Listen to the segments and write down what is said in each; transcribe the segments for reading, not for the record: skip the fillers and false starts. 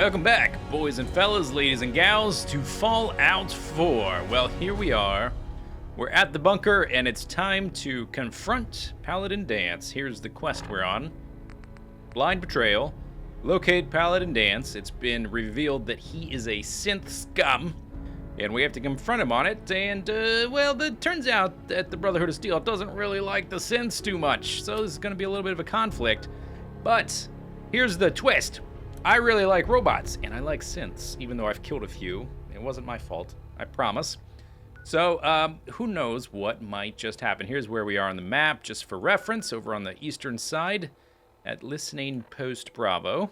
Welcome back, boys and fellas, ladies and gals, to Fallout 4. Well, here we are. We're at the bunker, and it's time to confront Paladin Danse. Here's the quest we're on. Blind Betrayal. Locate Paladin Danse. It's been revealed that he is a synth scum, and we have to confront him on it. And, well, it turns out that the Brotherhood of Steel doesn't really like the synths too much, so this is going to be a little bit of a conflict. But here's the twist. I really like robots, and I like synths, even though I've killed a few. It wasn't my fault, I promise. So, who knows what might just happen. Here's where we are on the map, just for reference, over on the eastern side at Listening Post Bravo.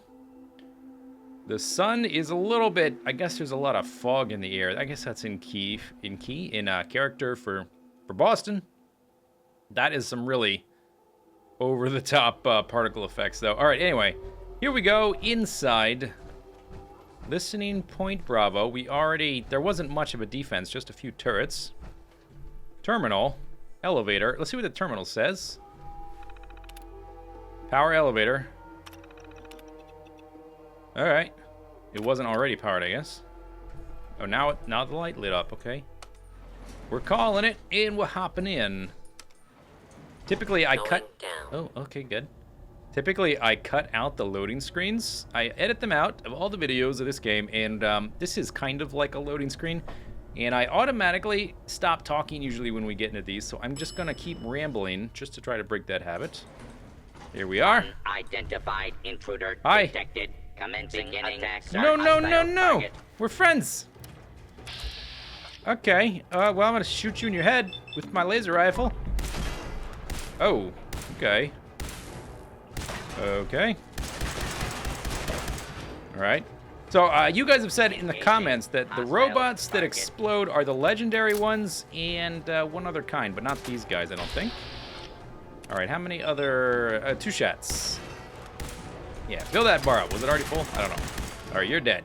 The sun is a little bit, I guess there's a lot of fog in the air. I guess that's in character for Boston. That is some really over-the-top particle effects, though. All right, anyway. Here we go, inside Listening Point Bravo. There wasn't much of a defense, just a few turrets. Terminal, elevator. Let's see what the terminal says. Power elevator. All right. It wasn't already powered, I guess. Oh, now the light lit up, okay. We're calling it, and we're hopping in. Typically, I cut... Oh, okay, good. Typically, I cut out the loading screens. I edit them out of all the videos of this game, and this is kind of like a loading screen. And I automatically stop talking usually when we get into these, so I'm just going to keep rambling just to try to break that habit. Here we are. Unidentified intruder Hi. detected. Commencing attack. No. We're friends. Okay, well, I'm going to shoot you in your head with my laser rifle. Oh, okay. Okay. All right. So you guys have said in the comments that the robots that explode are the legendary ones and one other kind, but not these guys, I don't think. All right, how many other... 2 shots. Yeah, fill that bar up. Was it already full? I don't know. All right, you're dead.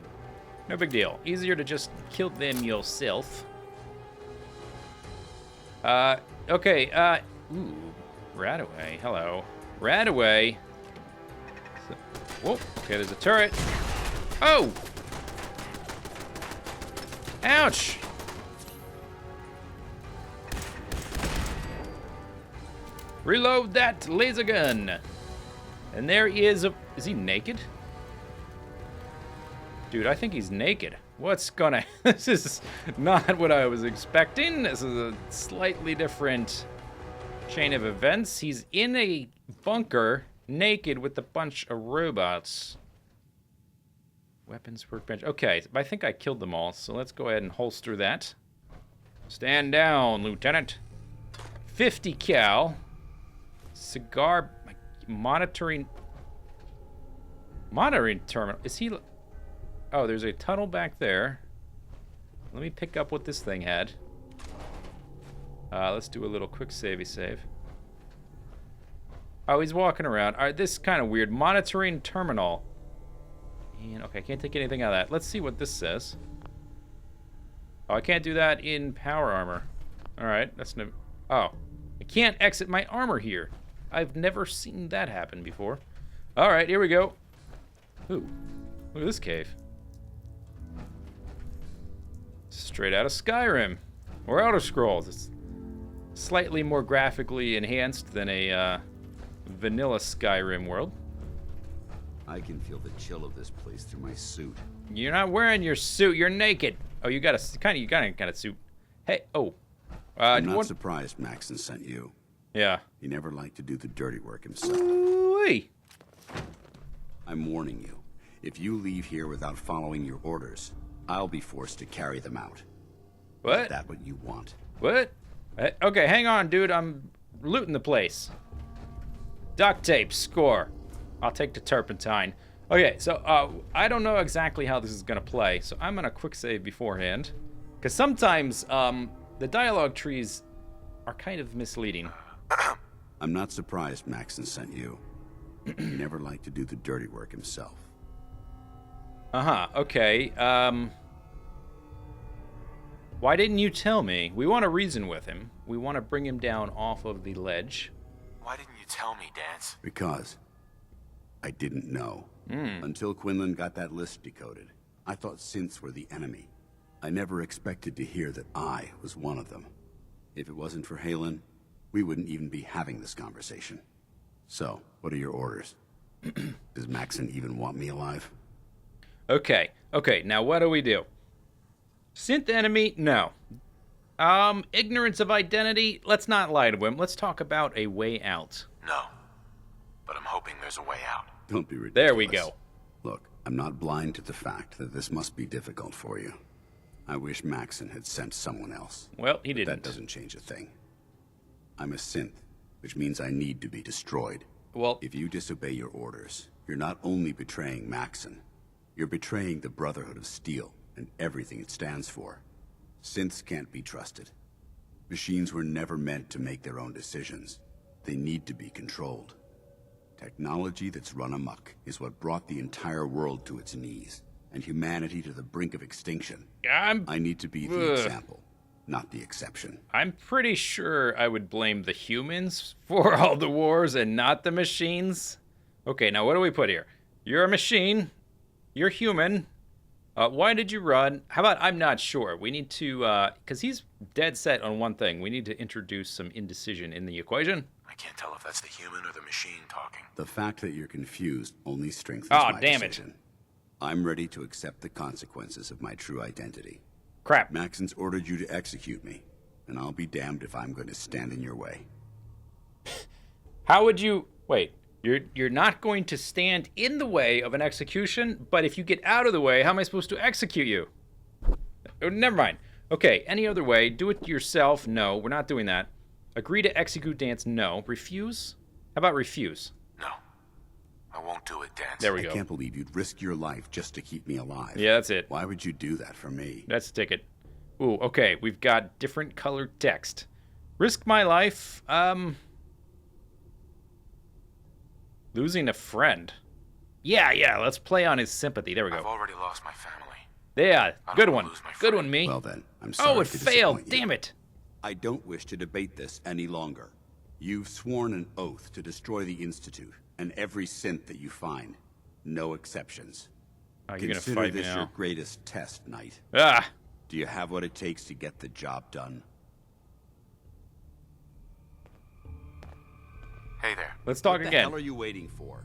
No big deal. Easier to just kill them yourself. Okay, ooh, Radaway, hello. Radaway. Whoa, okay, there's a turret. Oh! Ouch! Reload that laser gun. And there is he naked? Dude, I think he's naked. What's gonna... This is not what I was expecting. This is a slightly different chain of events. He's in a bunker... naked with a bunch of robots. Weapons workbench. Okay, I think I killed them all, so let's go ahead and holster that. Stand down, Lieutenant. 50 cal. Cigar monitoring terminal. Is he... Oh, there's a tunnel back there. Let me pick up what this thing had. Let's do a little quick savey save. Oh, he's walking around. All right, this is kind of weird. Monitoring terminal. And, okay, I can't take anything out of that. Let's see what this says. Oh, I can't do that in power armor. All right, that's no... Oh, I can't exit my armor here. I've never seen that happen before. All right, here we go. Ooh, look at this cave. Straight out of Skyrim. Or Elder Scrolls. It's slightly more graphically enhanced than a... vanilla Skyrim world. I can feel the chill of this place through my suit. You're not wearing your suit. You're naked. Oh, you got a kind of suit. Hey, oh. I'm not surprised Maxon sent you. Yeah. He never liked to do the dirty work himself. Ooh-wee. I'm warning you. If you leave here without following your orders, I'll be forced to carry them out. What? Is that what you want? What? Okay, hang on, dude. I'm looting the place. Duct tape, score. I'll take the turpentine. Okay, so I don't know exactly how this is going to play, so I'm going to quick save beforehand. Because sometimes the dialogue trees are kind of misleading. I'm not surprised Maxon sent you. He never liked to do the dirty work himself. Uh-huh, okay. Why didn't you tell me? We want to reason with him. We want to bring him down off of the ledge. Why didn't you tell me, Danse? Because I didn't know. Until Quinlan got that list decoded, I thought synths were the enemy. I never expected to hear that I was one of them. If it wasn't for Halen, we wouldn't even be having this conversation. So, what are your orders? Does Maxon even want me alive? Okay, now what do we do? Synth enemy? No. Ignorance of identity? Let's not lie to him. Let's talk about a way out. No. But I'm hoping there's a way out. Don't be ridiculous. There we go. Look, I'm not blind to the fact that this must be difficult for you. I wish Maxon had sent someone else. Well, he But didn't. that doesn't change a thing. I'm a synth, which means I need to be destroyed. Well, If you disobey your orders, you're not only betraying Maxon, you're betraying the Brotherhood of Steel and everything it stands for. Synths can't be trusted. Machines were never meant to make their own decisions. They need to be controlled. Technology that's run amok is what brought the entire world to its knees, and humanity to the brink of extinction. I need to be the example, not the exception. I'm pretty sure I would blame the humans for all the wars and not the machines. Okay, now what do we put here? You're a machine. You're human. Why did you run? How about I'm not sure? We need to, because he's dead set on one thing. We need to introduce some indecision in the equation. I can't tell if that's the human or the machine talking. The fact that you're confused only strengthens Oh, my damn it. decision. I'm ready to accept the consequences of my true identity. Crap. Maxon's ordered you to execute me, and I'll be damned if I'm going to stand in your way. How would you... Wait. You're not going to stand in the way of an execution, but if you get out of the way, how am I supposed to execute you? Oh, never mind. Okay, any other way. Do it yourself. No, we're not doing that. Agree to execute dance. No. Refuse? How about refuse? No. I won't do it, Dance. There we I go. can't believe you'd risk your life just to keep me alive. Yeah, that's it. Why would you do that for me? That's the ticket. Ooh, okay. We've got different colored text. Risk my life. Losing a friend. Yeah, let's play on his sympathy. There we I've go. already lost my family. Yeah, I good don't one. wanna lose my Good friend. one, me. Well then, I'm sorry Oh, it to failed. disappoint you. Damn it. I don't wish to debate this any longer. You've sworn an oath to destroy the Institute and every synth that you find. No exceptions. Oh, you're gonna Consider fight me this your now. greatest test, Knight. Ah. Do you have what it takes to get the job done? Hey there. Let's talk What the again. hell are you waiting for?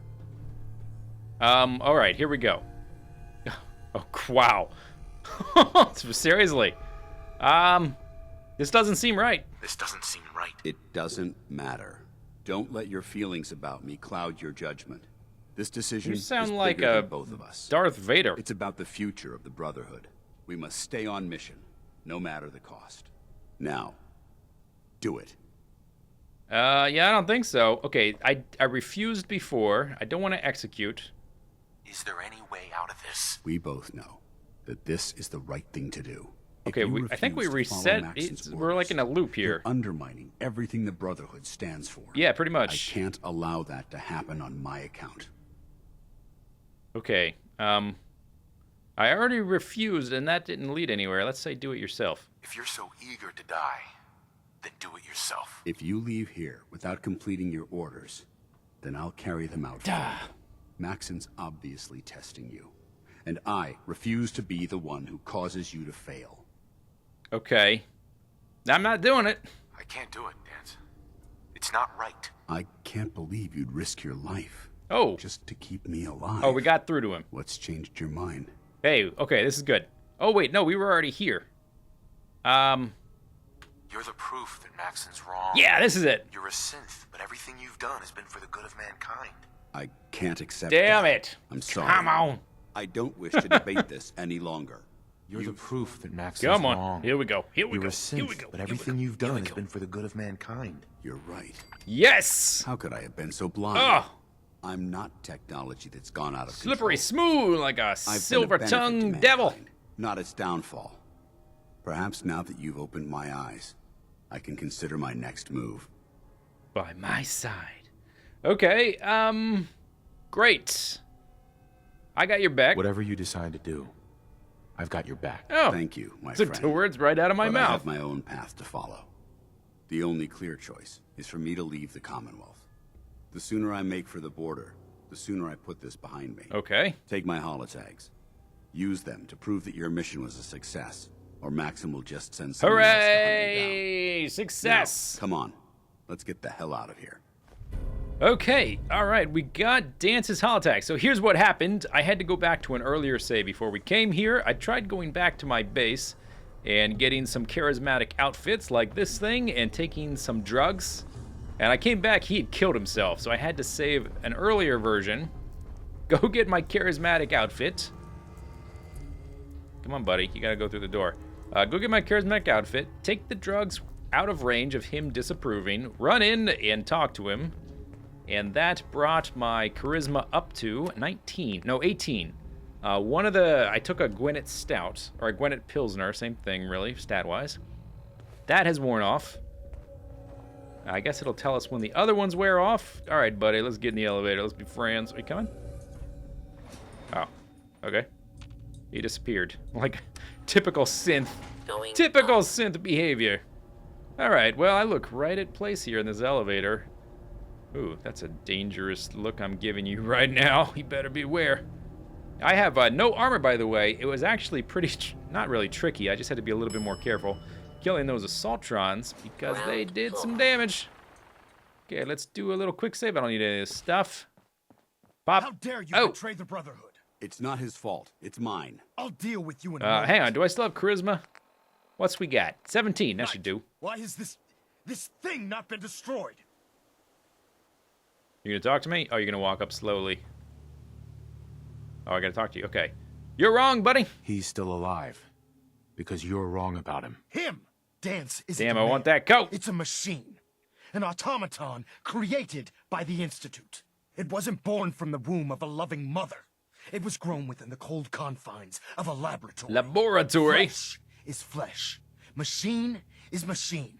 All right, here we go. Oh, wow. Seriously. This doesn't seem right. This doesn't seem right. It doesn't matter. Don't let your feelings about me cloud your judgment. This decision You sound is like bigger a than both of us. Darth Vader. It's about the future of the Brotherhood. We must stay on mission, no matter the cost. Now, do it. Yeah, I don't think so. Okay, I refused before. I don't want to execute. Is there any way out of this? We both know that this is the right thing to do. If Okay, you I think we refuse to follow reset. Maxon's We're like in a loop you're here. undermining everything the Brotherhood stands for. Yeah, pretty I much. can't allow that to happen on my account. Okay. I already refused, and that didn't lead anywhere. Let's say do it yourself. If you're so eager to die, then do it yourself. If you leave here without completing your orders, then I'll carry them out for you. Maxon's obviously testing you, and I refuse to be the one who causes you to fail. Okay. I'm not doing it. I can't do it, Dance. It's not right. I can't believe you'd risk your life Oh. just to keep me alive. Oh, we got through to him. What's changed your mind? Hey, okay, this is good. Oh, wait, no, we were already here. You're the proof that Maxon's wrong. Yeah, this is it. You're a synth, but everything you've done has been for the good of mankind. I can't accept Damn that. it. I'm sorry. Come on. I don't wish to debate this any longer. You're the proof that Maxon's Come on. wrong. Here we go. Here we You're go. a synth, Here we go. but Here we everything go. you've Here we done has go. been for the good of mankind. You're right. Yes. How could I have been so blind? Oh, I'm not technology that's gone out of slippery control. smooth like a I've been a benefit to silver-tongued devil. mankind, not its downfall. Perhaps now that you've opened my eyes, I can consider my next move. By my side. Okay, great. I got your back. Whatever you decide to do, I've got your back. Oh, Thank you, my took friend. two words right out of my But I mouth. have my own path to follow. The only clear choice is for me to leave the Commonwealth. The sooner I make for the border, the sooner I put this behind me. Okay. Take my holotags. Use them to prove that your mission was a success, or Maxim will just send someone else to hunt you down. Hooray! Success! Now, come on. Let's get the hell out of here. Okay, alright, we got Dance's holotag. So here's what happened. I had to go back to an earlier save before we came here. I tried going back to my base and getting some charismatic outfits like this thing and taking some drugs. And I came back, he had killed himself, so I had to save an earlier version. Go get my charismatic outfit. Come on, buddy, you gotta go through the door. Go get my charismatic outfit, take the drugs out of range of him disapproving, run in and talk to him. And that brought my charisma up to 19, no, 18. I took a Gwinnett Stout, or a Gwinnett Pilsner, same thing really, stat-wise. That has worn off. I guess it'll tell us when the other ones wear off. All right, buddy, let's get in the elevator. Let's be friends. Are you coming? Oh, okay. He disappeared. Like typical synth. Typical synth behavior. All right, well, I look right at place here in this elevator. Ooh, that's a dangerous look I'm giving you right now. You better beware. I have no armor, by the way. It was actually pretty, not really tricky. I just had to be a little bit more careful killing those assaultrons because they did some damage. Okay, let's do a little quick save. I don't need any of this stuff. Pop. How dare you betray the Brotherhood? It's not his fault. It's mine. I'll deal with you in a moment. Hang on. Do I still have charisma? What's we got? 17. That should do. Why has this thing not been destroyed? You gonna talk to me? Oh, you're gonna walk up slowly. Oh, I gotta talk to you. Okay. You're wrong, buddy. He's still alive. Because you're wrong about him. Him! Dance is Damn, I want that coat. It's a machine. An automaton created by the Institute. It wasn't born from the womb of a loving mother. It was grown within the cold confines of a laboratory. Laboratory. Flesh is flesh. Machine is machine.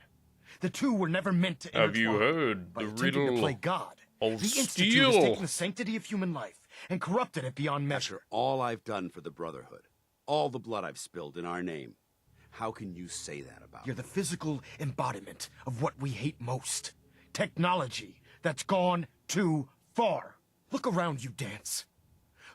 The two were never meant to Have you intertwine. heard By the attempting riddle to play God, of the Institute steel? has taken the sanctity of human life and corrupted it beyond measure. After all I've done for the Brotherhood, all the blood I've spilled in our name, how can you say that about You're me? the physical embodiment of what we hate most. Technology that's gone too far. Look around you, Dance.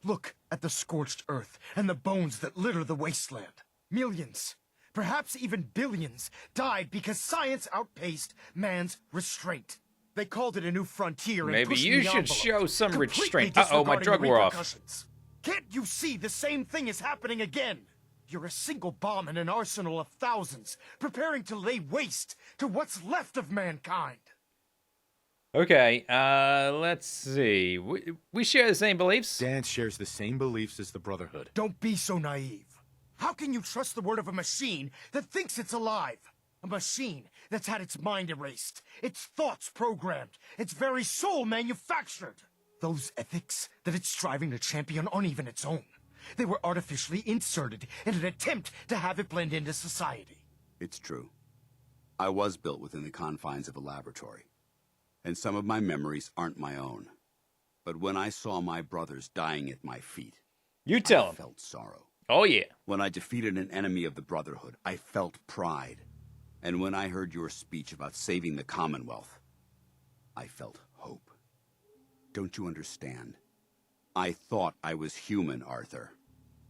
Look at the scorched earth and the bones that litter the wasteland. Millions, perhaps even billions, died because science outpaced man's restraint. They called it a new frontier and Maybe pushed you the should envelope, show some completely restraint. Uh-oh, my disregarding drug the wore off. repercussions. Can't you see the same thing is happening again? You're a single bomb in an arsenal of thousands, preparing to lay waste to what's left of mankind. Okay, let's see. We share the same beliefs. Dance shares the same beliefs as the Brotherhood. Don't be so naive. How can you trust the word of a machine that thinks it's alive? A machine that's had its mind erased, its thoughts programmed, its very soul manufactured. Those ethics that it's striving to champion aren't even its own. They were artificially inserted in an attempt to have it blend into society. It's true. I was built within the confines of a laboratory, and some of my memories aren't my own. But when I saw my brothers dying at my feet, You tell I him. felt sorrow. Oh, yeah. When I defeated an enemy of the Brotherhood, I felt pride. And when I heard your speech about saving the Commonwealth, I felt hope. Don't you understand? I thought I was human, Arthur.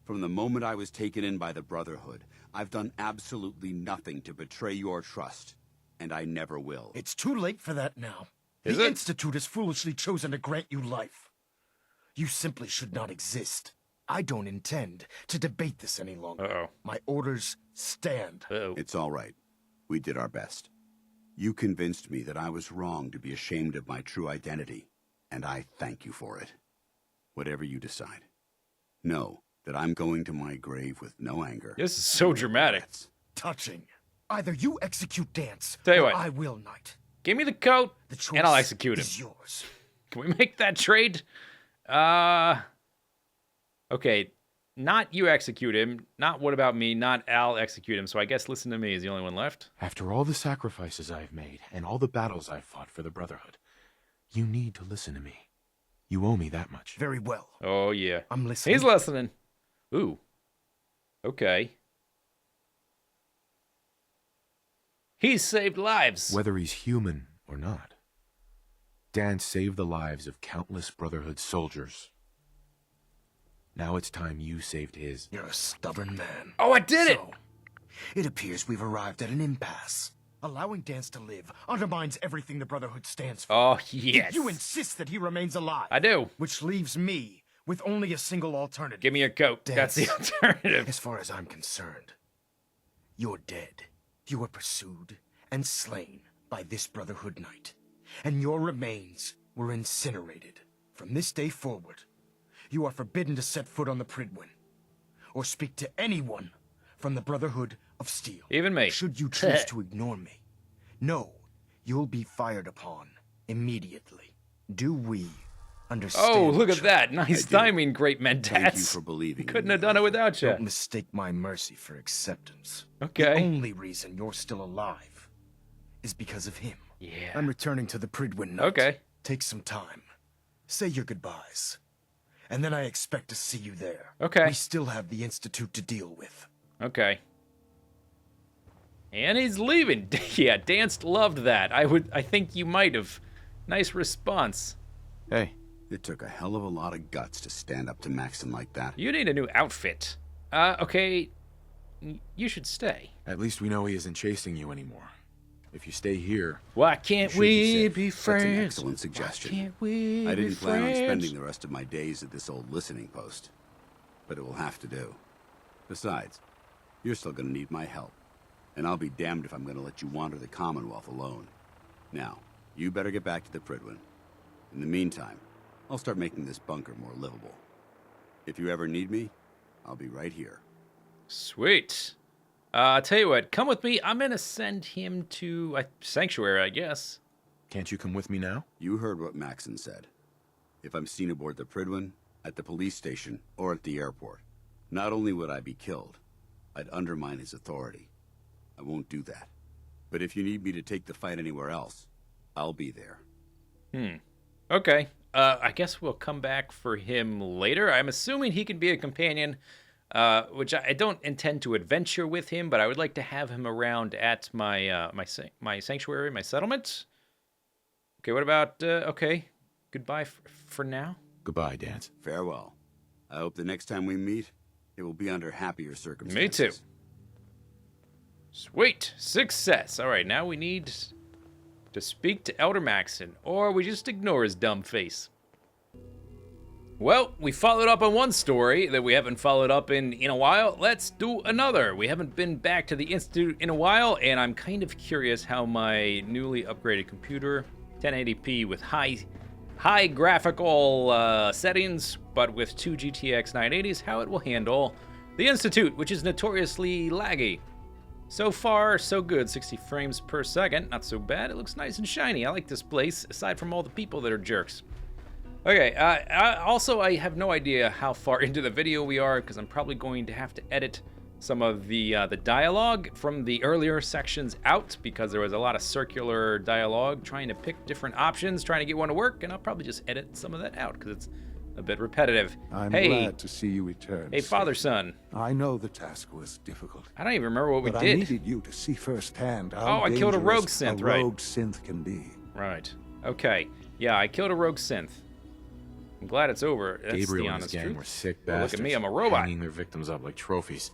From the moment I was taken in by the Brotherhood, I've done absolutely nothing to betray your trust, and I never will. It's too late for that now. Is The it? Institute has foolishly chosen to grant you life. You simply should not exist. I don't intend to debate this any longer. Uh-oh. My orders stand. Uh-oh. It's all right. We did our best. You convinced me that I was wrong to be ashamed of my true identity, and I thank you for it. Whatever you decide, know that I'm going to my grave with no anger. This is so dramatic. Touching. Either you execute Dance, Tell you or what. I will, Knight. Give me the coat, The choice and I'll execute him. is yours. Can we make that trade? Okay. Not you execute him. Not what about me. Not I'll execute him. So I guess listen to me is the only one left. After all the sacrifices I've made and all the battles I've fought for the Brotherhood, you need to listen to me. You owe me that much. Very well. Oh, yeah. I'm listening. He's listening. Ooh. Okay. He's saved lives. Whether he's human or not. Dance saved the lives of countless Brotherhood soldiers. Now it's time you saved his. You're a stubborn man. Oh, I did it! So, it appears we've arrived at an impasse. Allowing Dance to live undermines everything the Brotherhood stands for. Oh, yes. You insist that he remains alive. I do. Which leaves me with only a single alternative. Give me your coat. Dance. That's the alternative. As far as I'm concerned, you're dead. You were pursued and slain by this Brotherhood Knight, and your remains were incinerated. From this day forward, you are forbidden to set foot on the Pridwin, or speak to anyone from the Brotherhood of Steel. Even me. Should you choose to ignore me, know you'll be fired upon immediately. Do we understand? Oh, look each at that. Nice I do. timing, Grape Mentats. Thank you for believing in Couldn't me, have done it Arthur. without you. Don't mistake my mercy for acceptance. The Okay. only reason you're still alive is because of him. Yeah. I'm returning to the Pridwin Knight. Okay. Take some time. Say your goodbyes. And then I expect to see you there. Okay. We still have the Institute to deal with. Okay. And he's leaving. Yeah, Dance loved that. I think you might have. Nice response. Hey, It took a hell of a lot of guts to stand up to Maxon like that. You need a new outfit. Okay. You should stay. at least we know he isn't chasing you anymore. If you stay here, Why can't should be we safe. be That's an friends? excellent suggestion. Why can't we I be didn't plan on friends? spending the rest of my days at this old listening post, but it will have to do. Besides, you're still going to need my help, and I'll be damned if I'm going to let you wander the Commonwealth alone. Now, you better get back to the Pridwin. In the meantime, I'll start making this bunker more livable. If you ever need me, I'll be right here. Sweet. I'll tell you what, come with me. I'm gonna send him to Sanctuary, I guess. can't you come with me now? You heard what Maxon said. If I'm seen aboard the Pridwin, at the police station, or at the airport, not only would I be killed, I'd undermine his authority. I won't do that. But if you need me to take the fight anywhere else, I'll be there. Okay. I guess we'll come back for him later. I'm assuming he can be a companion, which I don't intend to adventure with him, but I would like to have him around at my my sanctuary, my settlement. Okay, what about, okay, goodbye for now? Goodbye, Dance. Farewell. I hope the next time we meet, it will be under happier circumstances. Me too. Sweet. Success. All right, now we need to speak to Elder Maxon, or we just ignore his dumb face. Well, we followed up on one story that we haven't followed up in a while. Let's do another. We haven't been back to the Institute in a while, and I'm kind of curious how my newly upgraded computer, 1080p with high graphical settings, but with 2 GTX 980s, how it will handle the Institute, which is notoriously laggy. So far, so good. 60 frames per second. Not so bad. It looks nice and shiny. I like this place, aside from all the people that are jerks. Okay, I have no idea how far into the video we are, because I'm probably going to have to edit some of the dialogue from the earlier sections out, because there was a lot of circular dialogue trying to pick different options, trying to get one to work, and I'll probably just edit some of that out, because it's a bit repetitive. I'm hey, glad to see you return. hey, father-son. I know the task was difficult, I don't even remember what we but I did. needed you to see firsthand how Oh, I killed a rogue dangerous synth, a right. rogue synth can be. Right. Okay. Yeah, I killed a rogue synth. I'm glad it's over. That's Gabriel the and his honest gang truth. were sick Well, bastards. look at me, I'm a robot. Hanging their victims up like trophies.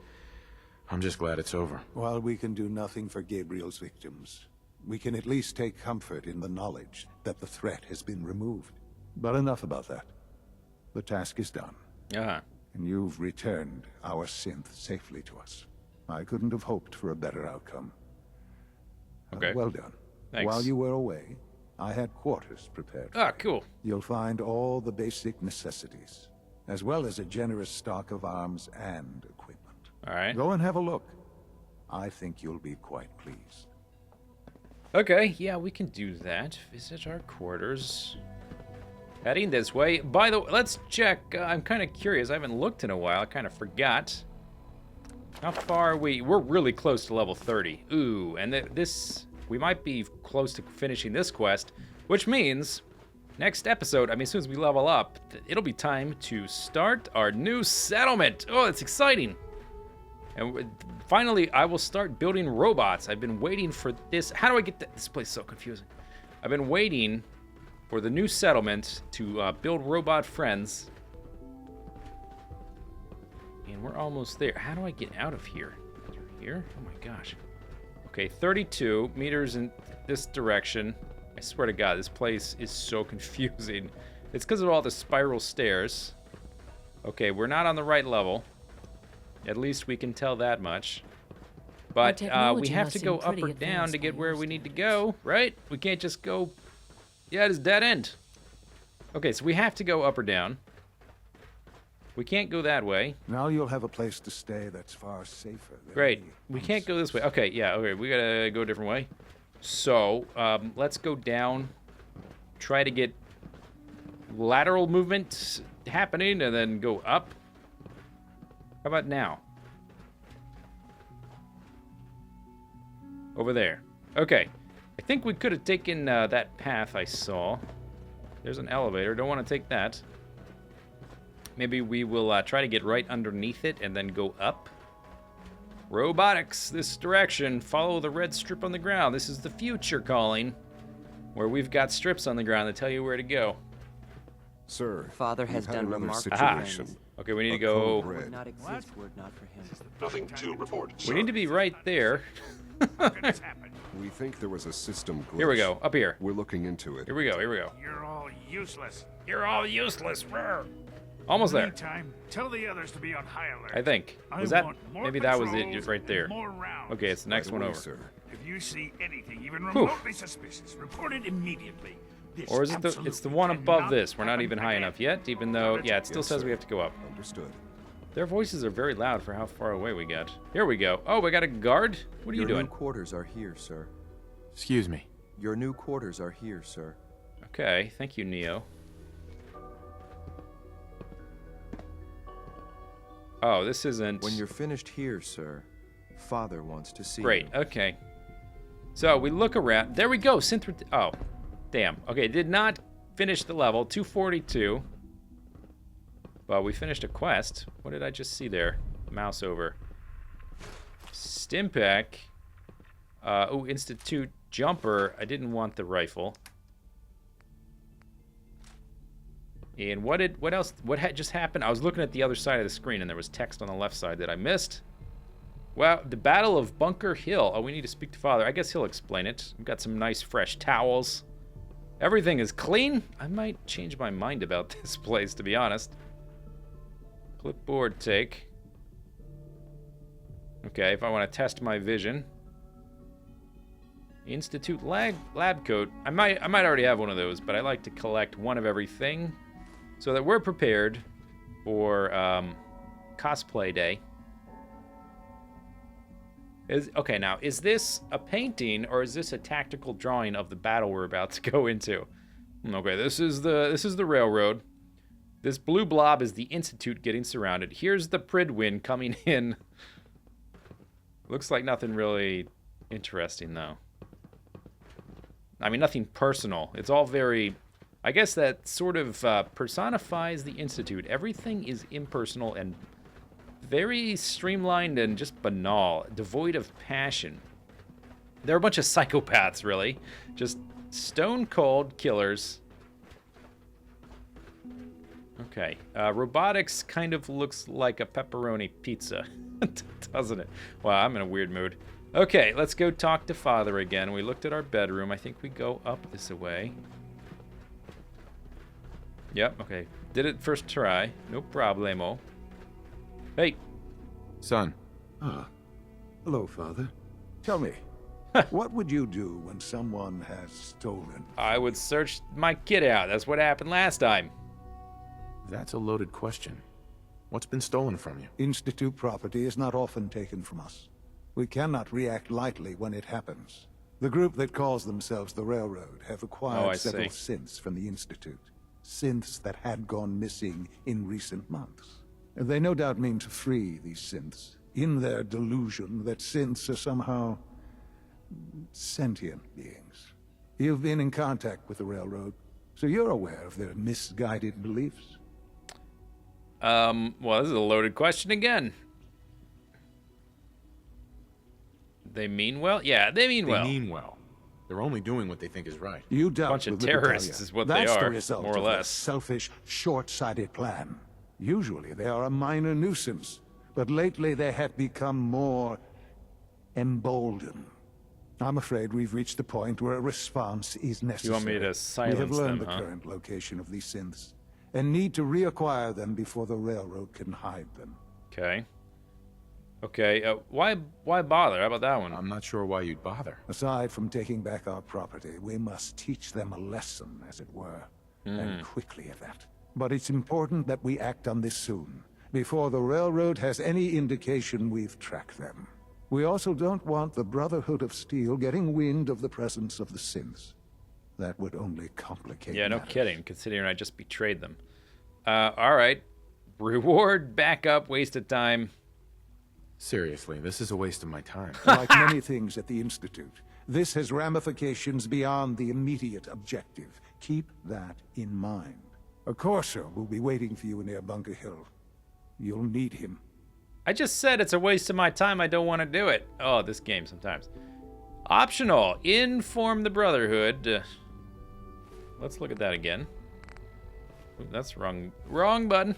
I'm just glad it's over. While we can do nothing for Gabriel's victims, we can at least take comfort in the knowledge that the threat has been removed. But enough about that. The task is done, Uh-huh. and you've returned our synth safely to us. I couldn't have hoped for a better outcome. Okay. Well done. Thanks. While you were away, I had quarters prepared. Ah, cool. You'll find all the basic necessities, as well as a generous stock of arms and equipment. All right. Go and have a look. I think you'll be quite pleased. Okay, yeah, we can do that. Visit our quarters. Heading this way. By the way, let's check. I'm kind of curious. I haven't looked in a while. I kind of forgot. How far are we? We're really close to level 30. Ooh, and this... We might be close to finishing this quest, which means next episode, I mean, as soon as we level up, it'll be time to start our new settlement. Oh, it's exciting. And finally, I will start building robots. I've been waiting for this. How do I get that? This place is so confusing. I've been waiting for the new settlement to build robot friends. And we're almost there. How do I get out of here? Through here? Oh my gosh. Okay, 32 meters in this direction. I swear to God, this place is so confusing. It's because of all the spiral stairs. Okay, we're not on the right level. At least we can tell that much. But we have to go up or down to get where we need to go, right? We can't just go... Yeah, it is dead end. Okay, so we have to go up or down. We can't go that way. Now you'll have a place to stay that's far safer than Great. the We can't go this way. Okay, yeah, okay. We gotta go a different way. So, let's go down. Try to get lateral movement happening and then go up. How about now? Over there. Okay. I think we could have taken that path I saw. There's an elevator. Don't want to take that. Maybe we will try to get right underneath it and then go up. Robotics, this direction. Follow the red strip on the ground. This is the future calling, where we've got strips on the ground that tell you where to go. Sir, Father has we've had done another remarkable situation. things. Okay, we need to A go... code red. Would not exist were it not for him. Nothing to report, We need to be right there. We think there was a system glitch. Here we go. Up here. We're looking into it. Here we go. Here we go. You're all useless. You're all useless. Almost there. Meantime, tell the others to be on high alert. I think. Was I that... want more Maybe that was it patrols just right there. and more rounds. Okay, it's the next one Right away, over. sir. If you see anything even Whew. remotely suspicious, report it immediately. This Or is it the... It's the one absolutely above cannot this. We're not happen even high again. enough yet, even though... Yeah, it still Yes, says sir. we have to go up. Understood. Their voices are very loud for how far away we got. Here we go. Oh, we got a guard? What are you Your doing? new quarters are here, sir. Excuse me. Your new quarters are here, sir. Okay, thank you, Neo. Oh, this isn't... When you're finished here, sir, Father wants to see Great, you. okay. So, we look around. There we go, synth... Oh, damn. Okay, did not finish the level. 242. Well, we finished a quest. What did I just see there? Mouse over. Stimpack. Oh, Institute Jumper. I didn't want the rifle. And what else? What had just happened? I was looking at the other side of the screen, and there was text on the left side that I missed. Well, the Battle of Bunker Hill. Oh, we need to speak to Father. I guess he'll explain it. We've got some nice fresh towels. Everything is clean. I might change my mind about this place, to be honest. Clipboard take. Okay, if I want to test my vision. Institute lab coat. I might already have one of those, but I like to collect one of everything so that we're prepared for cosplay day. Okay, now is this a painting or is this a tactical drawing of the battle we're about to go into? Okay, this is the railroad. This blue blob is the Institute getting surrounded. Here's the Pridwin coming in. Looks like nothing really interesting though. I mean, nothing personal. It's all very... I guess that sort of personifies the Institute. Everything is impersonal and very streamlined and just banal, devoid of passion. They're a bunch of psychopaths, really. Just stone-cold killers. Okay. Robotics kind of looks like a pepperoni pizza, doesn't it? Wow, I'm in a weird mood. Okay, let's go talk to Father again. We looked at our bedroom. I think we go up this way. Yep, okay. Did it first try. No problemo. Hey. Son. Ah. Hello, Father. Tell me, what would you do when someone has stolen? I would search my kid out. That's what happened last time. That's a loaded question. What's been stolen from you? Institute property is not often taken from us. We cannot react lightly when it happens. The group that calls themselves the Railroad have acquired several synths from the Institute. Synths that had gone missing in recent months. They no doubt mean to free these synths, in their delusion that synths are somehow sentient beings. You've been in contact with the Railroad, so you're aware of their misguided beliefs. Well, this is a loaded question again. They mean well? Yeah, they mean well. They mean well. They're only doing what they think is right. You dealt Bunch of with terrorists Libertalia. is what they That's are, the result more or of their less. selfish, short-sighted plan. Usually they are a minor nuisance, but lately they have become more emboldened. I'm afraid we've reached the point where a response is necessary. You want me to silence We have learned them, the huh? current location of these synths, and need to reacquire them before the railroad can hide them. Okay. Okay, why bother? How about that one? I'm not sure why you'd bother. Aside from taking back our property, we must teach them a lesson, as it were. And quickly at that. But it's important that we act on this soon, before the railroad has any indication we've tracked them. We also don't want the Brotherhood of Steel getting wind of the presence of the synths. That would only complicate Yeah, no matters. kidding, considering I just betrayed them. Alright. Reward, backup, wasted time. Seriously, this is a waste of my time. Like many things at the Institute, this has ramifications beyond the immediate objective. Keep that in mind. A Corsair will be waiting for you near Bunker Hill. You'll need him. I just said it's a waste of my time. I don't want to do it. Oh, this game sometimes. Optional. Inform the Brotherhood. Let's look at that again. Ooh, that's wrong button.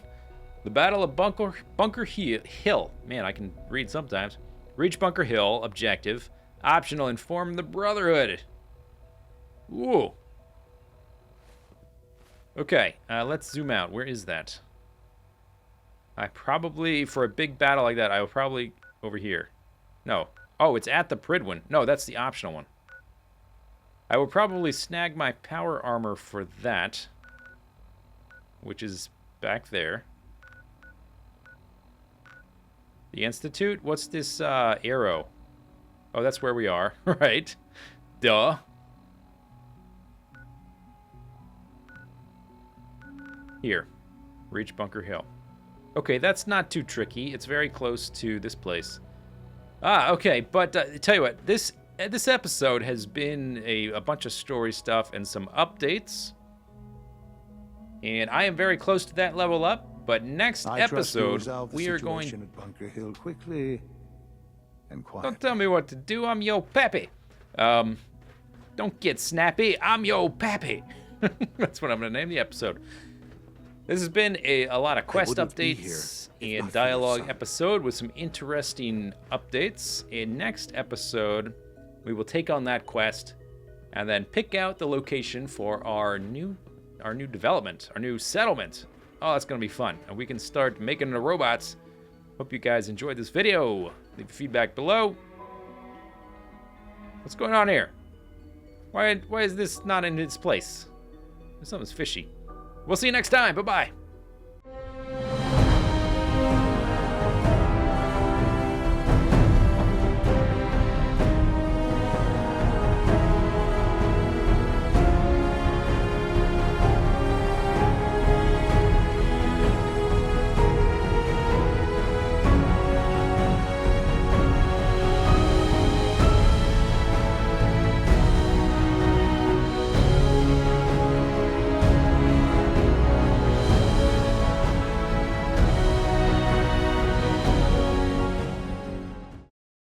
The Battle of Bunker Hill. Man, I can read sometimes. Reach Bunker Hill. Objective. Optional. Inform the Brotherhood. Ooh. Okay, let's zoom out. Where is that? I probably, for a big battle like that, I will probably over here. No. Oh, it's at the Pridwin. No, that's the optional one. I will probably snag my power armor for that, which is back there. The Institute? What's this arrow? Oh, that's where we are, right? Duh. Here. Reach Bunker Hill. Okay, that's not too tricky. It's very close to this place. Ah, okay, but tell you what, this episode has been a bunch of story stuff and some updates. And I am very close to that level up, but next episode we are going at Bunker Hill quickly and quietly. Don't tell me what to do. I'm yo pappy. Don't get snappy. I'm yo pappy. That's what I'm going to name the episode. This has been a lot of quest updates and dialogue episode with some interesting updates. In next episode, we will take on that quest and then pick out the location for our new development, our new settlement. Oh, that's going to be fun. And we can start making the robots. Hope you guys enjoyed this video. Leave feedback below. What's going on here? Why is this not in its place? Something's fishy. We'll see you next time. Bye-bye.